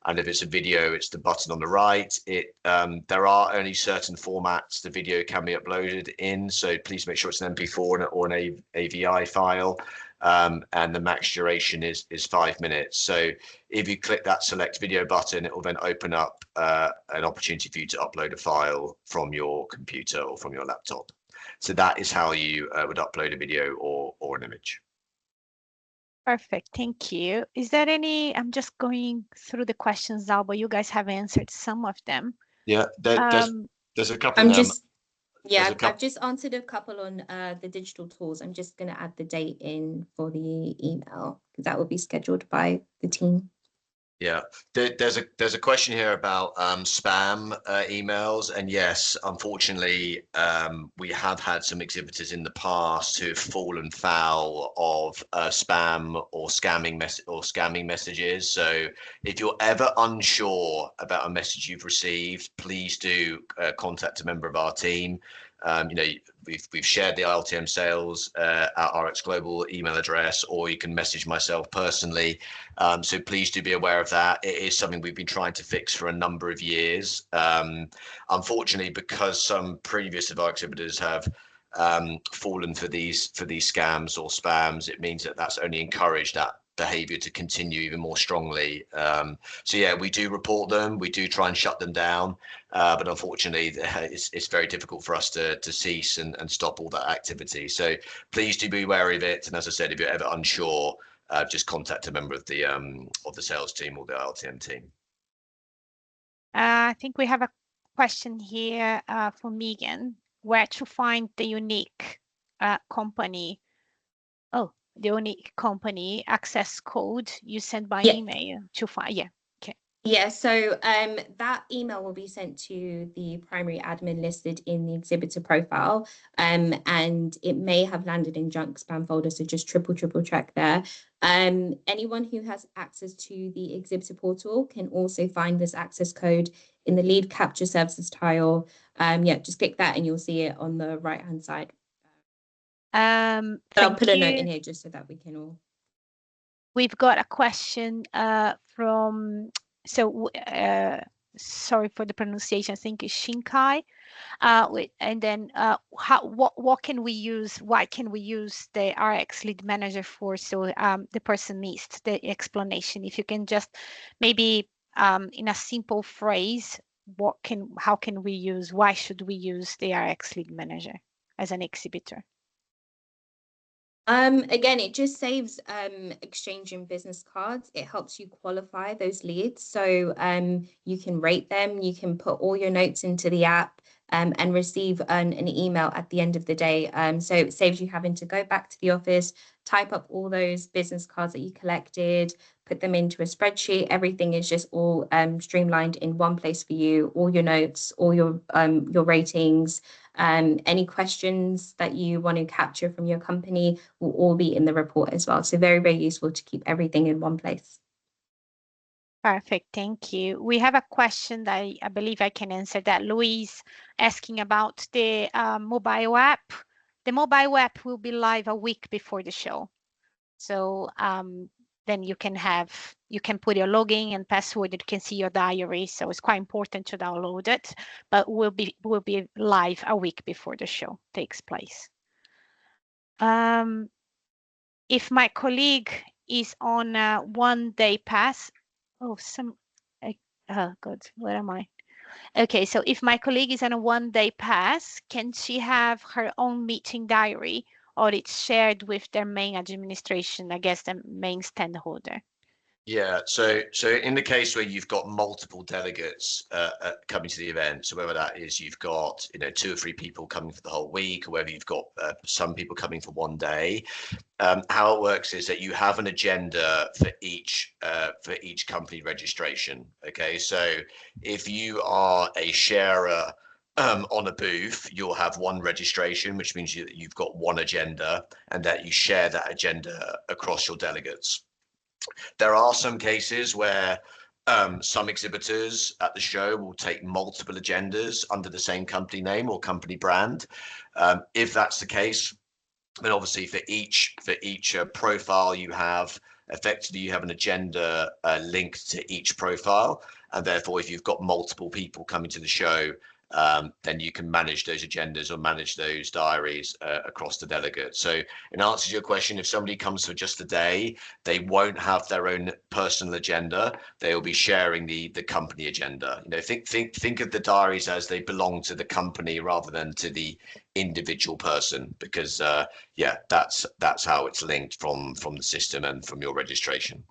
And if it's a video, it's the button on the right. There are only certain formats the video can be uploaded in, so please make sure it's an MP4 or an AVI file. And the max duration is 5 minutes. So if you click that select video button, it will then open up an opportunity for you to upload a file from your computer or from your laptop. So that is how you would upload a video or an image. Perfect, thank you. Is there any, I'm just going through the questions now, but you guys have answered some of them. Yeah, there's a couple. I've just answered a couple on the digital tools. I'm just going to add the date in for the email because that will be scheduled by the team. Yeah, there's a question here about spam emails, and yes, unfortunately, we have had some exhibitors in the past who have fallen foul of spam or scamming messages. So if you're ever unsure about a message you've received, please do contact a member of our team. You know, we've shared the ILTM sales at RX Global email address, or you can message myself personally. So please do be aware of that. It is something we've been trying to fix for a number of years. Unfortunately, because some previous of our exhibitors have fallen for these scams or spams, it means that that's only encouraged that behavior to continue even more strongly. So yeah, we do report them, we do try and shut them down, but unfortunately it's very difficult for us to cease and stop all that activity. So please do be wary of it, and as I said, if you're ever unsure, just contact a member of the sales team or the ILTM team. I think we have a question here for Megan, where to find the unique company access code you sent by email to find. So that email will be sent to the primary admin listed in the exhibitor profile, and it may have landed in junk spam folder, so just triple check there. Anyone who has access to the exhibitor portal can also find this access code in the lead capture services tile. Just click that and you'll see it on the right hand side. But I'll put a note in here just so that we can all. We've got a question from, sorry for the pronunciation, I think it's Shinkai. And then what can we use? Why can we use the RX Lead Manager for? So the person needs the explanation. If you can just maybe in a simple phrase, how can we use? Why should we use the RX Lead Manager as an exhibitor? Again, it just saves exchanging business cards. It helps you qualify those leads. So you can rate them, you can put all your notes into the app and receive an email at the end of the day. So it saves you having to go back to the office, type up all those business cards that you collected, put them into a spreadsheet. Everything is just all streamlined in one place for you, all your notes, all your ratings. Any questions that you want to capture from your company will all be in the report as well. So very, very useful to keep everything in one place. Perfect, thank you. We have a question that I believe I can answer, that Louise asking about the mobile app. The mobile app will be live a week before the show. So then you can put your login and password, you can see your diary. So it's quite important to download it, but we'll be live a week before the show takes place. If my colleague is on a 1-day pass, good, where am I? Okay, so if my colleague is on a 1-day pass, can she have her own meeting diary, or it's shared with their main administration, I guess the main standholder? Yeah, so in the case where you've got multiple delegates coming to the event, so whether that is you've got 2 or 3 people coming for the whole week, or whether you've got some people coming for 1 day, how it works is that you have an agenda for each company registration. Okay, so if you are a sharer on a booth, you'll have one registration, which means you've got one agenda, and that you share that agenda across your delegates. There are some cases where some exhibitors at the show will take multiple agendas under the same company name or company brand. If that's the case, then obviously for each profile you have effectively you have an agenda linked to each profile, and therefore if you've got multiple people coming to the show, then you can manage those agendas or manage those diaries across the delegates. So in answer to your question, if somebody comes for just a day, they won't have their own personal agenda. They will be sharing the company agenda. You know, think of the diaries as they belong to the company rather than to the individual person, because yeah, that's how it's linked from the system and from your registration.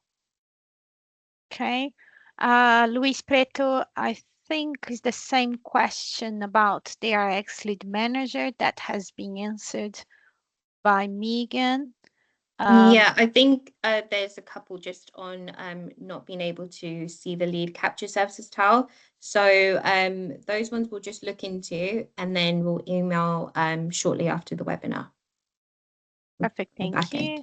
Okay, Luis Preto, I think is the same question about the RX lead manager that has been answered by Megan. Yeah, I think there's a couple just on not being able to see the lead capture services tile. So those ones we'll just look into, and then we'll email shortly after the webinar. Perfect, thank you.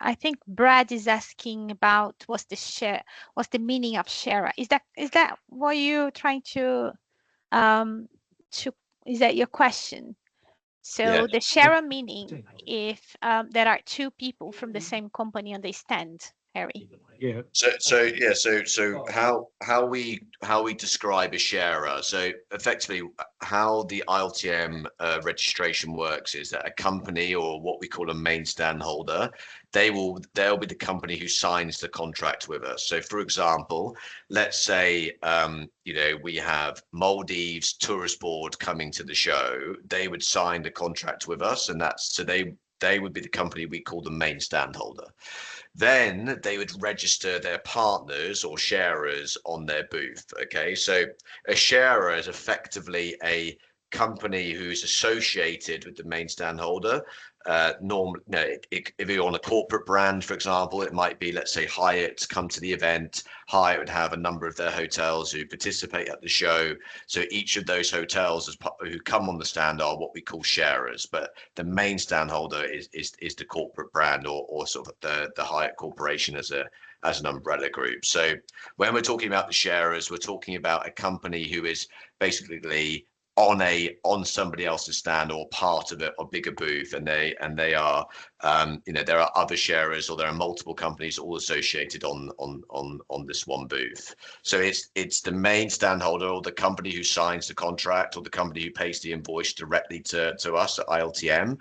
I think Brad is asking about what's the meaning of sharer. Is that what you're trying to is that your question? So yeah. The sharer meaning if there are two people from the same company on the stand, Harry. Yeah. So how we describe a sharer. So effectively, how the ILTM registration works is that a company, or what we call a main stand holder, they'll be the company who signs the contract with us. So for example, let's say you know, we have Maldives Tourist Board coming to the show. They would sign the contract with us, and they would be the company we call the main stand holder. Then they would register their partners or sharers on their booth. Okay, so a sharer is effectively a company who's associated with the main stand holder. If you're on a corporate brand, for example, it might be, let's say, Hyatt come to the event. Hyatt would have a number of their hotels who participate at the show. So each of those hotels who come on the stand are what we call sharers. But the main stand holder is the corporate brand, or sort of the Hyatt Corporation as an umbrella group. So when we're talking about the sharers, we're talking about a company who is basically on somebody else's stand or part of a bigger booth, and they are you know, there are other sharers, or there are multiple companies all associated on this one booth. So it's the main stand holder, or the company who signs the contract, or the company who pays the invoice directly to us at ILTM.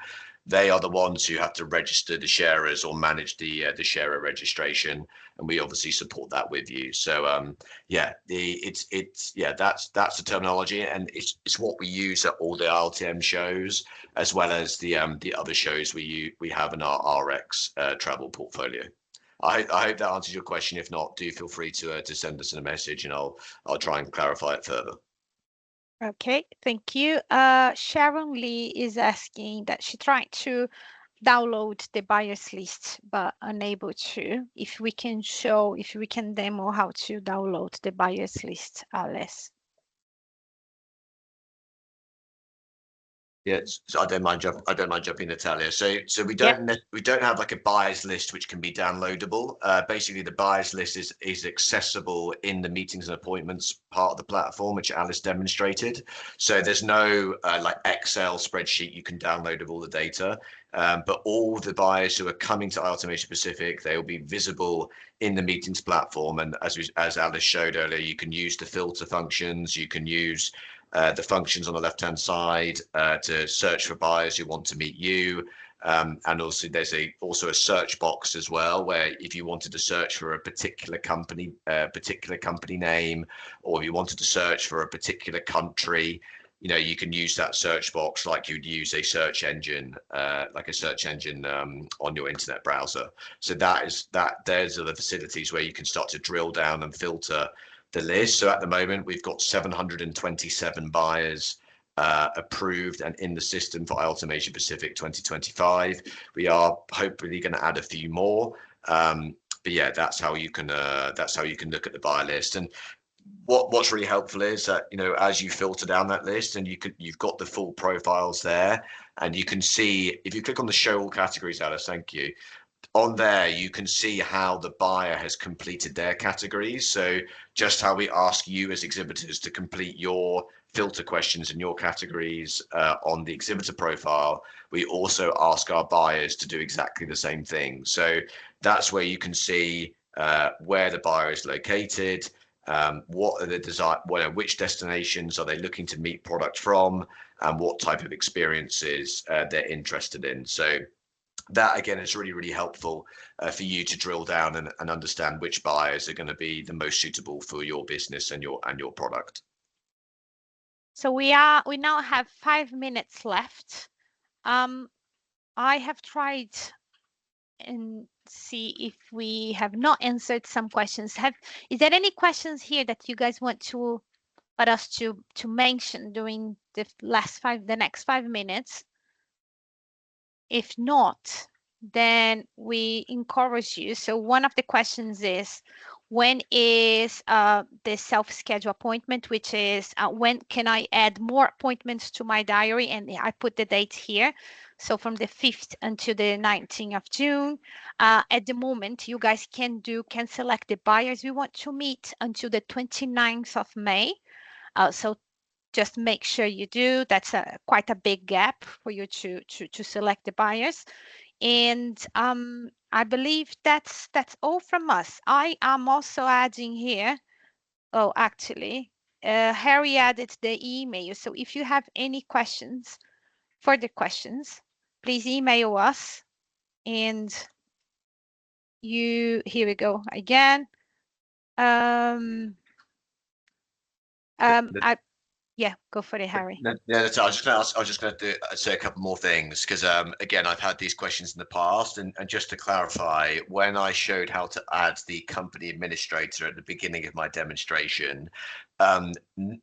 They are the ones who have to register the sharers or manage the sharer registration, and we obviously support that with you. So yeah, that's the terminology, and it's what we use at all the ILTM shows, as well as the other shows we have in our RX travel portfolio. I hope that answers your question. If not, do feel free to send us a message, and I'll try and clarify it further. Okay, thank you. Sharon Lee is asking that she tried to download the buyers list but unable to. If we can demo how to download the buyers list, Alice. Yes, so I don't mind jumping, Natalia. So we don't have like a buyers list which can be downloadable. Basically, the buyers list is accessible in the meetings and appointments part of the platform, which Alice demonstrated. So there's no like Excel spreadsheet you can download of all the data. But all the buyers who are coming to ILTM Asia Pacific, they will be visible in the meetings platform. And as Alice showed earlier, you can use the filter functions. You can use the functions on the left-hand side to search for buyers who want to meet you. And also there's also a search box as well, where if you wanted to search for a particular company name, or if you wanted to search for a particular country, you know, you can use that search box like you'd use a search engine, on your internet browser. So there's the facilities where you can start to drill down and filter the list. So at the moment, we've got 727 buyers approved and in the system for ILTM Asia Pacific 2025. We are hopefully going to add a few more. But yeah, that's how you can look at the buyer list. And what's really helpful is that, you know, as you filter down that list, and you've got the full profiles there, and you can see, if you click on the show all categories, Alice, thank you. on there, you can see how the buyer has completed their categories. So just how we ask you as exhibitors to complete your filter questions in your categories on the exhibitor profile, we also ask our buyers to do exactly the same thing. So that's where you can see where the buyer is located, what are the which destinations are they looking to meet product from, and what type of experiences they're interested in. So that again is really, really helpful for you to drill down and understand which buyers are going to be the most suitable for your business and your product. So we now have 5 minutes left. I have tried and see if we have not answered some questions. Is there any questions here that you guys want us to mention during the next 5 minutes? If not, then we encourage you. So one of the questions is, when is the self-schedule appointment, which is when can I add more appointments to my diary? And I put the dates here. So from the 5th until the 19th of June. At the moment, you guys can select the buyers we want to meet until the 29th of May. So just make sure you do. That's quite a big gap for you to select the buyers. And I believe that's all from us. I am also adding here. Oh, actually, Harry added the email. So if you have any further questions, please email us. And here we go again. Yeah, go for it, Harry. Yeah, I was just going to say a couple more things because again, I've had these questions in the past, and just to clarify, when I showed how to add the company administrator at the beginning of my demonstration,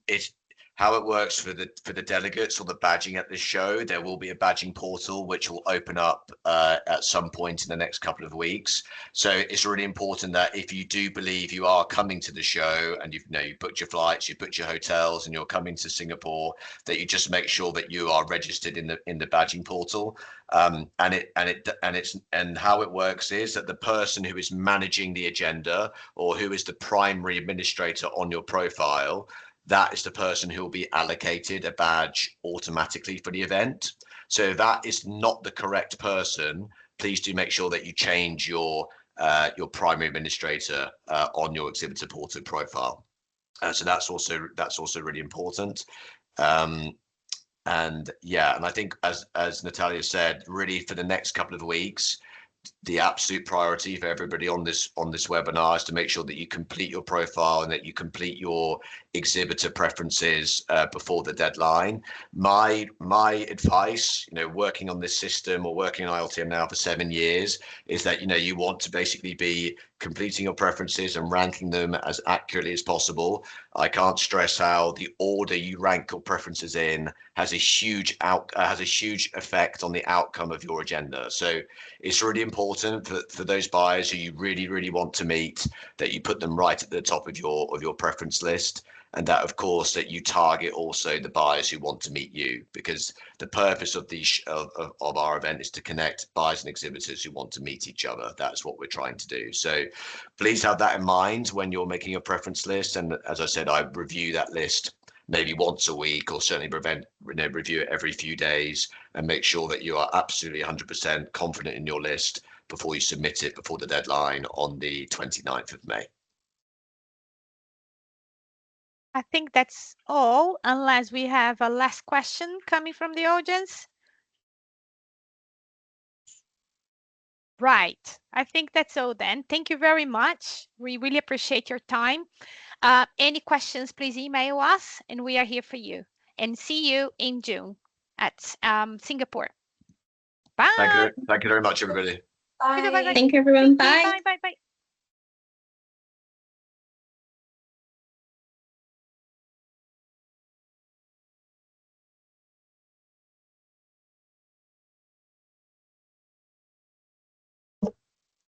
it's how it works for the delegates or the badging at this show. There will be a badging portal which will open up at some point in the next couple of weeks. So it's really important that if you do believe you are coming to the show and you've booked your flights, you've booked your hotels, and you're coming to Singapore, that you just make sure that you are registered in the badging portal. And how it works is that the person who is managing the agenda or who is the primary administrator on your profile, that is the person who will be allocated a badge automatically for the event. So if that is not the correct person, please do make sure that you change your primary administrator on your exhibitor portal profile. So that's also really important. And I think as Natalia said, really for the next couple of weeks, the absolute priority for everybody on this webinar is to make sure that you complete your profile and that you complete your exhibitor preferences before the deadline. My advice, working on this system or working on ILTM now for 7 years, is that you want to basically be completing your preferences and ranking them as accurately as possible. I can't stress how the order you rank your preferences in has a huge effect on the outcome of your agenda. So it's really important for those buyers who you really, really want to meet, that you put them right at the top of your preference list. And that, of course, that you target also the buyers who want to meet you, because the purpose of our event is to connect buyers and exhibitors who want to meet each other. That's what we're trying to do. So please have that in mind when you're making your preference list. And as I said, I review that list maybe once a week, or certainly review it every few days, and make sure that you are absolutely 100% confident in your list before you submit it before the deadline on the 29th of May. I think that's all, unless we have a last question coming from the audience. Right. I think that's all then. Thank you very much. We really appreciate your time. Any questions, please email us, and we are here for you. And see you in June at Singapore. Bye. Thank you very much, everybody. Bye. Thank you, everyone. Bye. Bye.